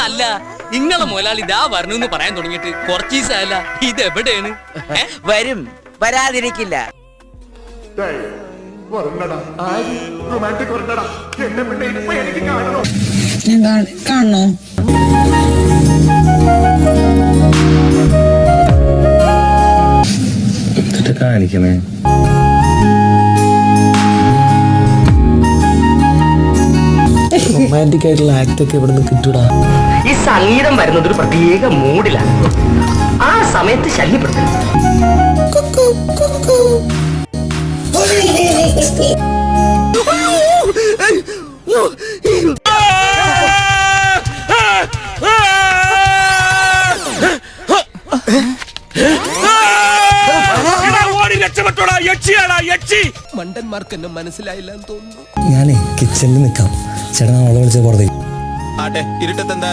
അല്ല നിങ്ങളെ മുതലാളി ഇതാ വരണമെന്ന് പറയാൻ തുടങ്ങിയിട്ട് കുറച്ച് ദിവസമല്ല. ഇത് എവിടെയാണ്? വരും, വരാതിരിക്കില്ല. കാണണോ? കാണിക്കണേ. റൊമാൻറ്റിക് ആയിട്ടുള്ള ആക്ട് ഒക്കെ ഇവിടെ നിന്ന് കിട്ടൂടാ. ഈ സംഗീതം വരുന്നത് ഒരു പ്രത്യേക മൂഡിലാണ്. ആ സമയത്ത് ശല്യപ്പെടുത്തരുത്. മണ്ടന്മാർക്ക് എന്നെ മനസ്സിലായില്ല എന്ന് തോന്നുന്നു. ഞാനേ കിച്ചണിൽ നിൽക്കാം. ചേട്ടൻ അവളെ വിളിച്ച പുറത്തേക്ക്. ഇരുട്ടത്ത് എന്താ